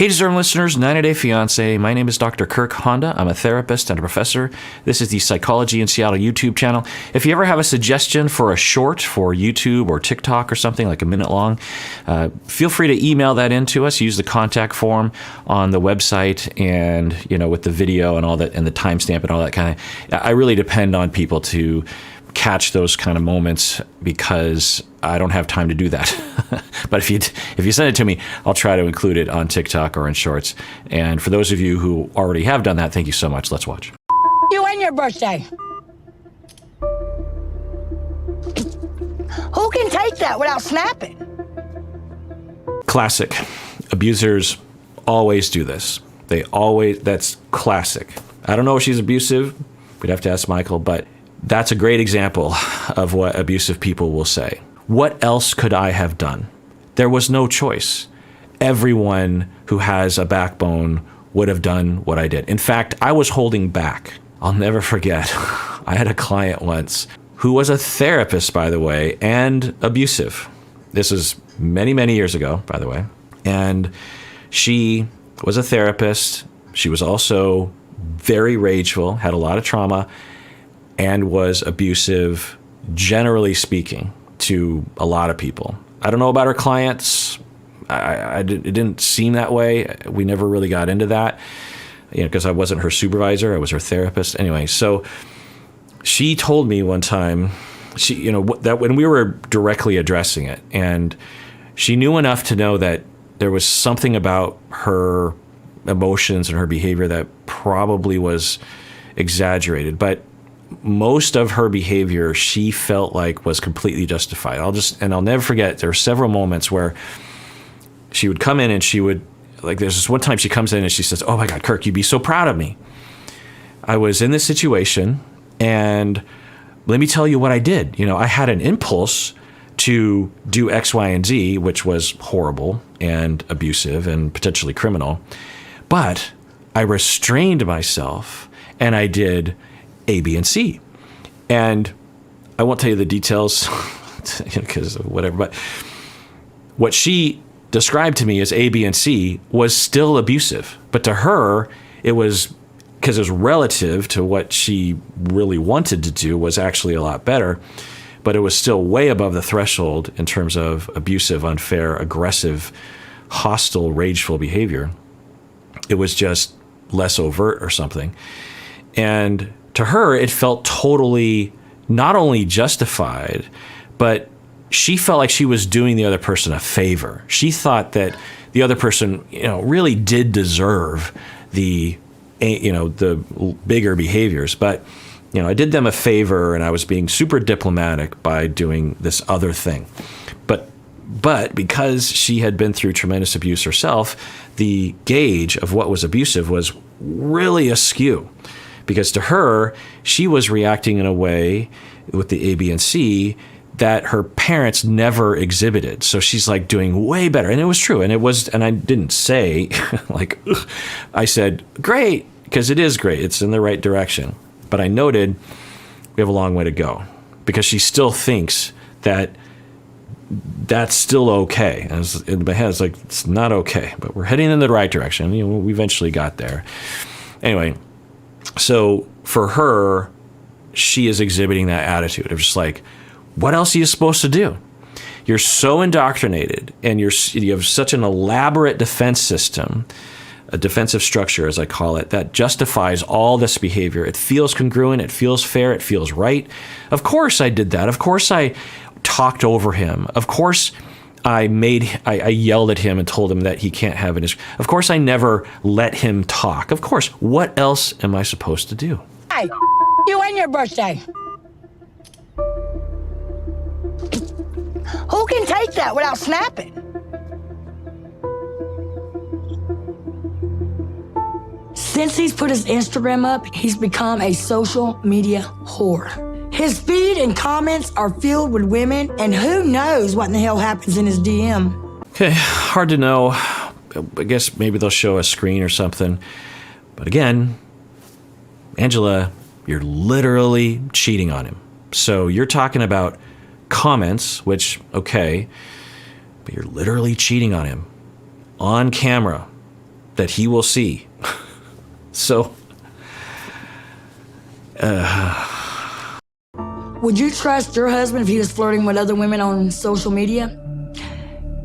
Hey, discerning listeners, 90-Day Fiancé. My name is Dr. Kirk Honda. I'm a therapist and a professor. This is the Psychology in Seattle YouTube channel. If you ever have a suggestion for a short for YouTube or TikTok or something like a minute long, feel free to email that in to us. Use the contact form on the website and, with the video and all that and the timestamp and all that kind of. I really depend on people to catch those kind of moments because I don't have time to do that. But if you send it to me, I'll try to include it on TikTok or in Shorts. And for those of you who already have done that, thank you so much. Let's watch. You and your birthday. Who can take that without snapping? Classic. Abusers always do this. That's classic. I don't know if she's abusive. We'd have to ask Michael, but that's a great example of what abusive people will say. What else could I have done? There was no choice. Everyone who has a backbone would have done what I did. In fact, I was holding back. I'll never forget. I had a client once who was a therapist, by the way, and abusive. This is many, many years ago, by the way. And she was a therapist. She was also very rageful, had a lot of trauma, and was abusive, generally speaking, to a lot of people. I don't know about her clients. It didn't seem that way. We never really got into that, because I wasn't her supervisor. I was her therapist. Anyway, so she told me one time, that when we were directly addressing it, and she knew enough to know that there was something about her emotions and her behavior that probably was exaggerated, but most of her behavior she felt like was completely justified. I'll never forget, there were several moments where she would come in and she would, like, there's this one time she comes in and she says, "Oh my God, Kirk, you'd be so proud of me. I was in this situation and let me tell you what I did. I had an impulse to do X, Y, and Z, which was horrible and abusive and potentially criminal, but I restrained myself and I did A, B, and C." And I won't tell you the details because whatever, but what she described to me as A, B, and C was still abusive. But to her, it was, because it was relative to what she really wanted to do, was actually a lot better. But it was still way above the threshold in terms of abusive, unfair, aggressive, hostile, rageful behavior. It was just less overt or something. And to her, it felt totally not only justified, but she felt like she was doing the other person a favor. She thought that the other person, really did deserve the bigger behaviors. But, I did them a favor and I was being super diplomatic by doing this other thing. But because she had been through tremendous abuse herself, the gauge of what was abusive was really askew. Because to her, she was reacting in a way with the A, B, and C that her parents never exhibited. So she's like doing way better. And it was true. And I didn't say like, ugh. I said, great, because it is great. It's in the right direction. But I noted we have a long way to go because she still thinks that that's still okay. And in my head, it's like, it's not okay, but we're heading in the right direction. We eventually got there. Anyway. So for her, she is exhibiting that attitude of just like, what else are you supposed to do? You're so indoctrinated and you have such an elaborate defense system, a defensive structure, as I call it, that justifies all this behavior. It feels congruent. It feels fair. It feels right. Of course I did that. Of course I talked over him. Of course I yelled at him and told him that he can't have it. Of course, I never let him talk. Of course, what else am I supposed to do? Hey, you and your birthday. Who can take that without snapping? Since he's put his Instagram up, he's become a social media whore. His feed and comments are filled with women, and who knows what in the hell happens in his DM. Okay, hard to know. I guess maybe they'll show a screen or something. But again, Angela, you're literally cheating on him. So you're talking about comments, which, okay, but you're literally cheating on him on camera that he will see. So, Would you trust your husband if he was flirting with other women on social media?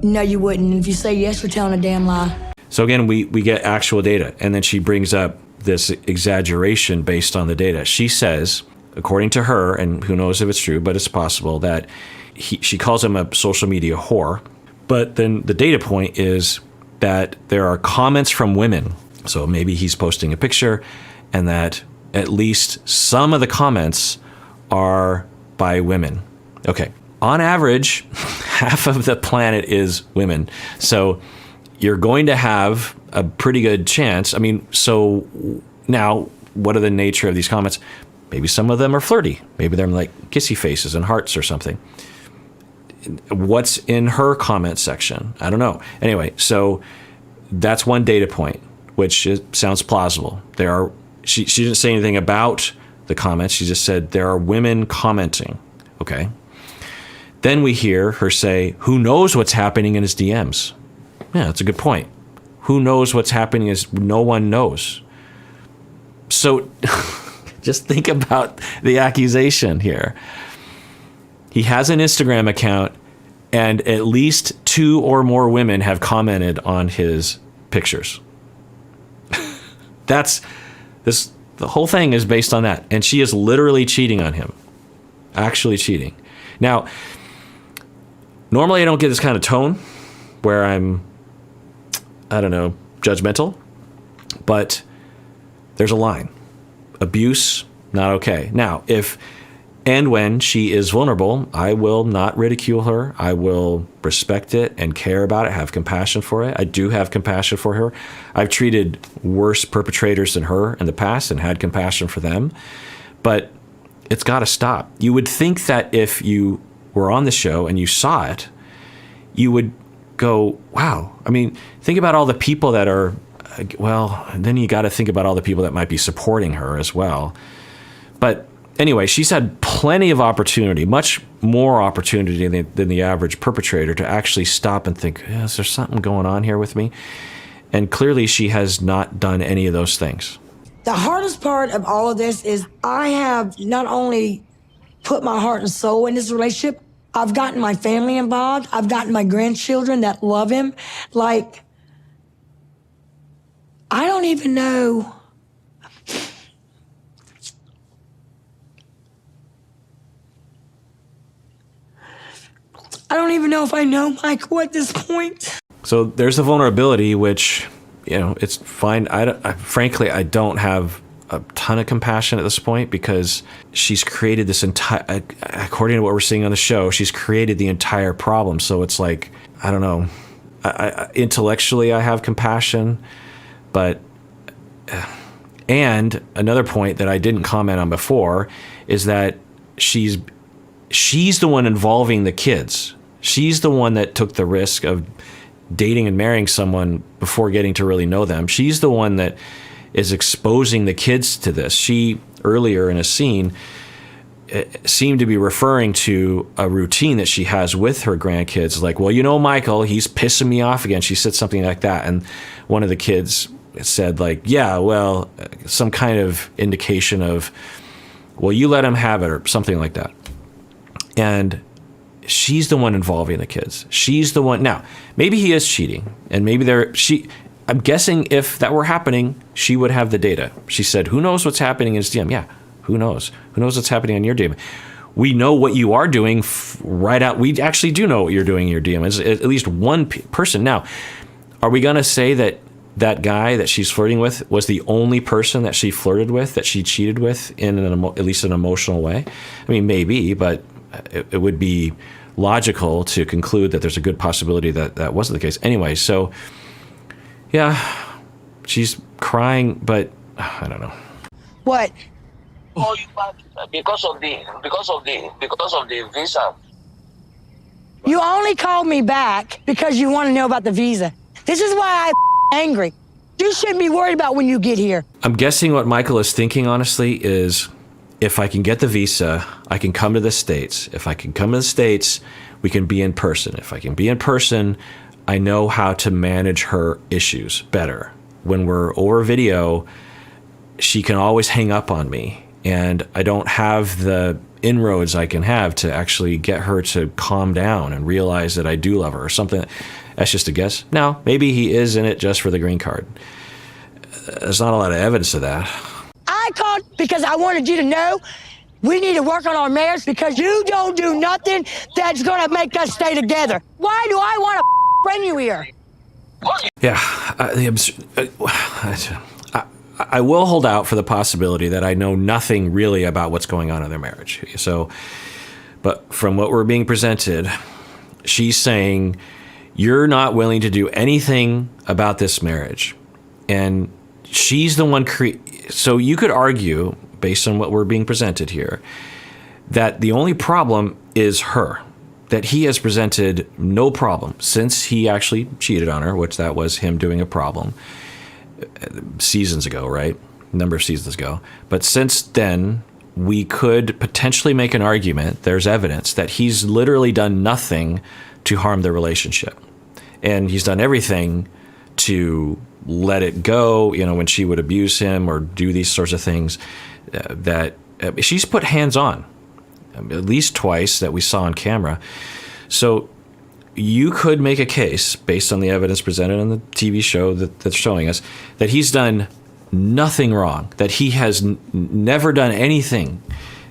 No, you wouldn't. And if you say yes, you're telling a damn lie. so again, we get actual data, and then she brings up this exaggeration based on the data. She says, according to her, and who knows if it's true, but it's possible, that she calls him a social media whore. But then the data point is that there are comments from women. So maybe he's posting a picture, and that at least some of the comments are by women. Okay. On average, half of the planet is women. So you're going to have a pretty good chance. I mean, so now what are the nature of these comments? Maybe some of them are flirty. Maybe they're like kissy faces and hearts or something. What's in her comment section? I don't know. Anyway, so that's one data point, which sounds plausible. She didn't say anything about the comments. She just said there are women commenting. Okay. Then we hear her say, who knows what's happening in his DMs? Yeah, that's a good point. Who knows what's happening is no one knows. So just think about the accusation here. He has an Instagram account, and at least 2 or more women have commented on his pictures. The whole thing is based on that. And she is literally cheating on him. Actually cheating. Now, normally I don't get this kind of tone where I'm, I don't know, judgmental. But there's a line. Abuse, not okay. Now, if and when she is vulnerable, I will not ridicule her. I will respect it and care about it, have compassion for it. I do have compassion for her. I've treated worse perpetrators than her in the past and had compassion for them. But it's got to stop. You would think that if you were on the show and you saw it, you would go, wow. I mean, think about all the people that are, well, then you got to think about all the people that might be supporting her as well. But anyway, she's had plenty of opportunity, much more opportunity than the average perpetrator to actually stop and think, is there something going on here with me? And clearly she has not done any of those things. The hardest part of all of this is I have not only put my heart and soul in this relationship, I've gotten my family involved. I've gotten my grandchildren that love him. Like, I don't even know. I don't even know if I know Michael at this point. So there's the vulnerability, which, it's fine. Frankly, I don't have a ton of compassion at this point because she's created this entire, according to what we're seeing on the show, she's created the entire problem. So it's like, I don't know. Intellectually, I have compassion, but, and another point that I didn't comment on before is that she's the one involving the kids. She's the one that took the risk of dating and marrying someone before getting to really know them. She's the one that is exposing the kids to this. She, earlier in a scene, seemed to be referring to a routine that she has with her grandkids. Like, well, Michael, he's pissing me off again. She said something like that. And one of the kids said, like, yeah, well, some kind of indication of, well, you let him have it or something like that. And she's the one involving the kids. She's the one. Now, maybe he is cheating, and maybe I'm guessing if that were happening, she would have the data. She said, who knows what's happening in his DM? Yeah, who knows? Who knows what's happening on your DM? We know what you are doing right out. We actually do know what you're doing in your DM. It's at least one person. Now, are we going to say that guy that she's flirting with was the only person that she flirted with, that she cheated with in at least an emotional way? I mean, maybe, but it would be logical to conclude that there's a good possibility that that wasn't the case. Anyway, so yeah, she's crying, but I don't know. What? Call you back because of the visa. You only called me back because you want to know about the visa. This is why I'm angry. You shouldn't be worried about when you get here. I'm guessing what Michael is thinking, honestly, is if I can get the visa, I can come to the States. If I can come to the States, we can be in person. If I can be in person, I know how to manage her issues better. when we're over video, she can always hang up on me, and I don't have the inroads I can have to actually get her to calm down and realize that I do love her or something. That's just a guess. Now, maybe he is in it just for the green card. There's not a lot of evidence of that. I called because I wanted you to know we need to work on our marriage because you don't do nothing that's going to make us stay together. Why do I want to bring you here? Yeah, I will hold out for the possibility that I know nothing really about what's going on in their marriage. So, but from what we're being presented, she's saying, you're not willing to do anything about this marriage. And she's the one so you could argue, based on what we're being presented here, that the only problem is her. That he has presented no problem since he actually cheated on her, which that was him doing a problem seasons ago, right? A number of seasons ago. But since then, we could potentially make an argument, there's evidence, that he's literally done nothing to harm the relationship. And he's done everything to let it go, when she would abuse him or do these sorts of things, that she's put hands on. At least twice that we saw on camera. So you could make a case, based on the evidence presented on the TV show that's showing us, that he's done nothing wrong, that he has never done anything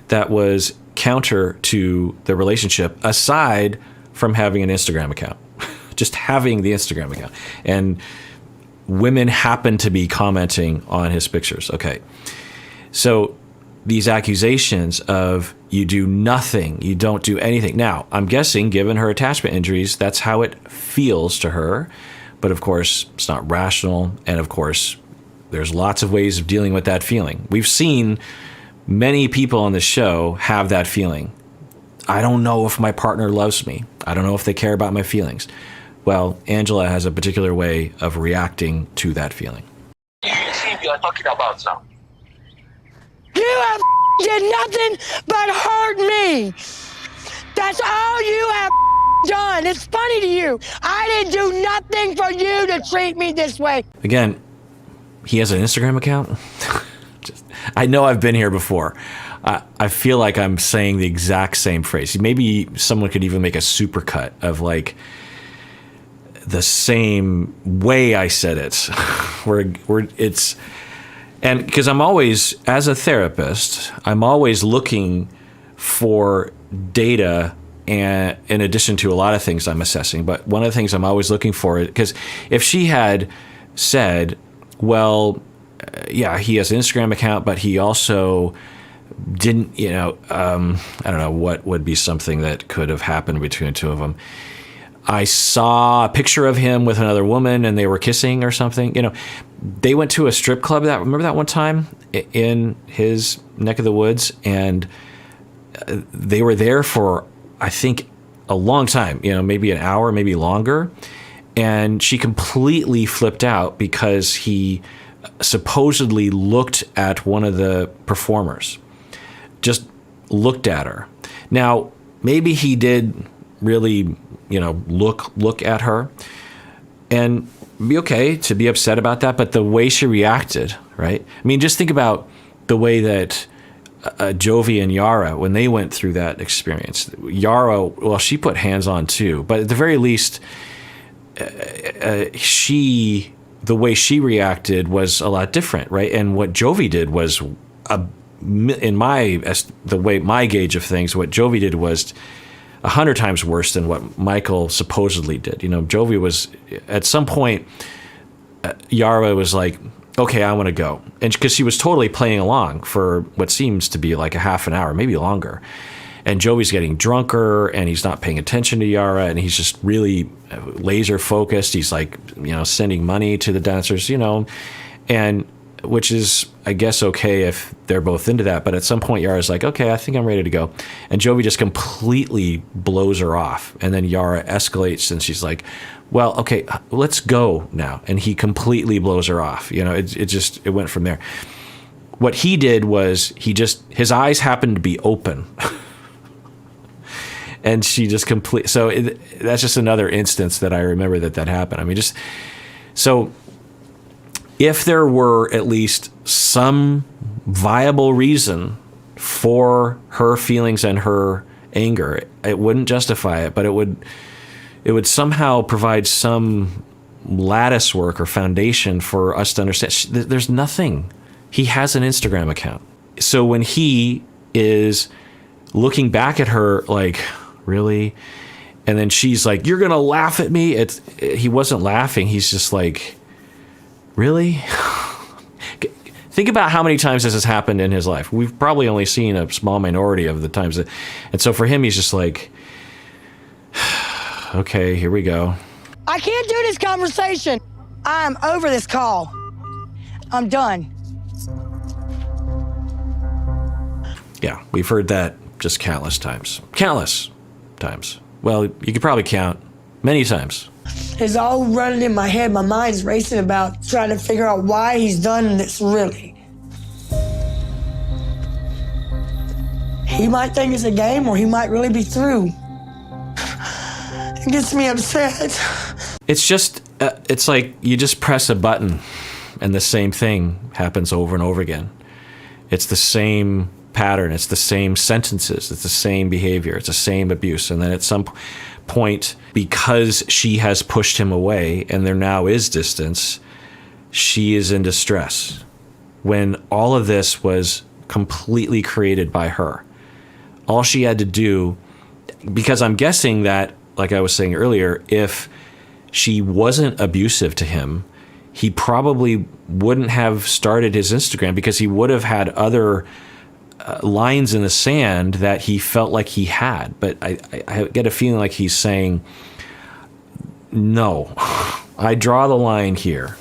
that was counter to the relationship, aside from having an Instagram account. Just having the Instagram account. And women happen to be commenting on his pictures. Okay. So these accusations of you do nothing, you don't do anything. Now, I'm guessing, given her attachment injuries, that's how it feels to her. But of course, it's not rational. And of course, there's lots of ways of dealing with that feeling. We've seen many people on the show have that feeling. I don't know if my partner loves me. I don't know if they care about my feelings. Well, Angela has a particular way of reacting to that feeling. You see, you are talking about now. You have did nothing but hurt me. That's all you have done. It's funny to you. I didn't do nothing for you to treat me this way. Again, he has an Instagram account. I know I've been here before. I feel like I'm saying the exact same phrase. Maybe someone could even make a supercut of like the same way I said it, where it's. And because I'm always, as a therapist, I'm always looking for data, and in addition to a lot of things I'm assessing. But one of the things I'm always looking for, because if she had said, well, yeah, he has an Instagram account, but he also didn't, I don't know what would be something that could have happened between the two of them. I saw a picture of him with another woman and they were kissing or something. They went to a strip club. Remember that one time in his neck of the woods, and they were there for, I think, a long time, maybe an hour, maybe longer. And she completely flipped out because he supposedly looked at one of the performers, just looked at her. Now, maybe he did really, look at her and be okay to be upset about that. But the way she reacted, right? I mean, just think about the way that Jovi and Yara, when they went through that experience. Yara, well, she put hands on too, but at the very least, the way she reacted was a lot different, right? And what Jovi did was, the way my gauge of things, what Jovi did was 100 times worse than what Michael supposedly did. Jovi was, at some point, Yara was like, okay, I want to go. And because she was totally playing along for what seems to be like a half an hour, maybe longer. And Jovi's getting drunker and he's not paying attention to Yara, and he's just really laser focused. He's like, sending money to the dancers, and which is, I guess, okay if they're both into that. But at some point, Yara's like, okay, I think I'm ready to go. And Jovi just completely blows her off. And then Yara escalates and she's like, well, okay, let's go now. And he completely blows her off. It went from there. What he did was his eyes happened to be open. And she just that's just another instance that I remember that happened. I mean, so if there were at least some viable reason for her feelings and her anger, it wouldn't justify it, but it would somehow provide some lattice work or foundation for us to understand. There's nothing. He has an Instagram account. So when he is looking back at her like, really? And then she's like, you're going to laugh at me? He wasn't laughing. He's just like, really? Think about how many times this has happened in his life. We've probably only seen a small minority of the times. And so for him, he's just like, okay, here we go. I can't do this conversation. I'm over this call. I'm done. Yeah, we've heard that just countless times. Countless times. Well, you could probably count many times. It's all running in my head. My mind's racing about trying to figure out why he's done this, really. He might think it's a game, or he might really be through. It gets me upset. It's just, it's like you just press a button and the same thing happens over and over again. It's the same pattern. It's the same sentences. It's the same behavior. It's the same abuse. And then at some point, because she has pushed him away and there now is distance, she is in distress when all of this was completely created by her. All she had to do, because I'm guessing that, like I was saying earlier, if she wasn't abusive to him, he probably wouldn't have started his Instagram, because he would have had other lines in the sand that he felt like he had. But I get a feeling like he's saying, no, I draw the line here.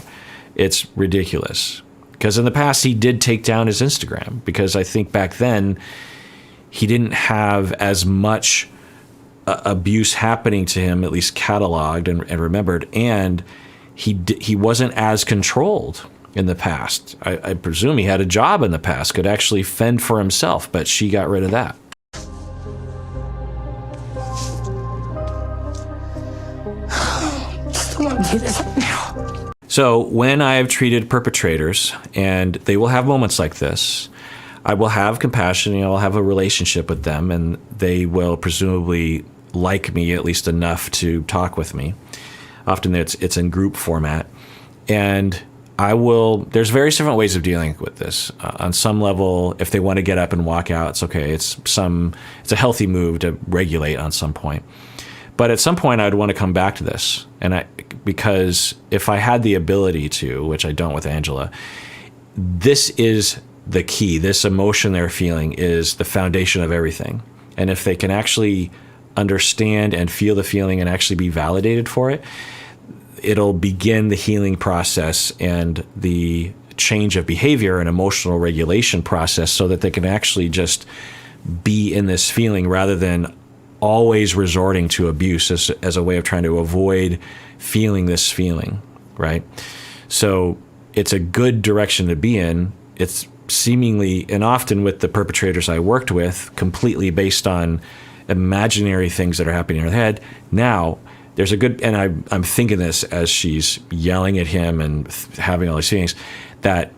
It's ridiculous. Because in the past, he did take down his Instagram, because I think back then he didn't have as much abuse happening to him, at least cataloged and remembered, and he wasn't as controlled in the past. I presume he had a job in the past, could actually fend for himself, but she got rid of that. So when I have treated perpetrators, and they will have moments like this, I will have compassion, I'll have a relationship with them, and they will presumably like me at least enough to talk with me. Often it's in group format. And there's various different ways of dealing with this. On some level, if they want to get up and walk out, it's okay. It's a healthy move to regulate on some point. But at some point, I'd want to come back to this. Because if I had the ability to, which I don't with Angela, this is the key. This emotion they're feeling is the foundation of everything. And if they can actually understand and feel the feeling and actually be validated for it, it'll begin the healing process and the change of behavior and emotional regulation process, so that they can actually just be in this feeling rather than always resorting to abuse as a way of trying to avoid feeling this feeling, right? So it's a good direction to be in. It's seemingly, and often with the perpetrators I worked with, completely based on imaginary things that are happening in her head. Now, there's a good, and I'm thinking this as she's yelling at him and having all these feelings, that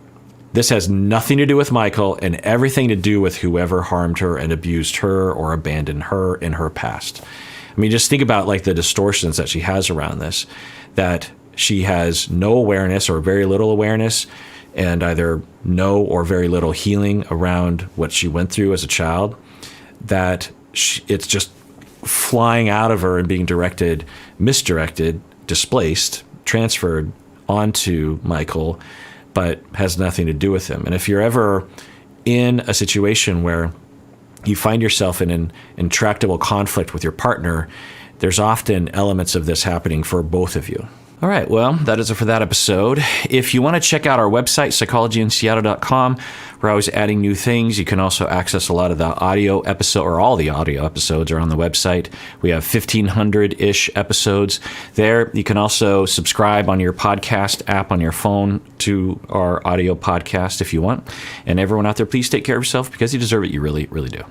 this has nothing to do with Michael and everything to do with whoever harmed her and abused her or abandoned her in her past. I mean, just think about like the distortions that she has around this, that she has no awareness or very little awareness, and either no or very little healing around what she went through as a child, that it's just flying out of her and being misdirected, displaced, transferred onto Michael, but has nothing to do with him. And if you're ever in a situation where you find yourself in an intractable conflict with your partner, there's often elements of this happening for both of you. All right, well, that is it for that episode. If you want to check out our website, psychologyinseattle.com, we're always adding new things. You can also access a lot of the audio episode, or all the audio episodes are on the website. We have 1,500-ish episodes there. You can also subscribe on your podcast app on your phone to our audio podcast if you want. And everyone out there, please take care of yourself, because you deserve it. You really, really do.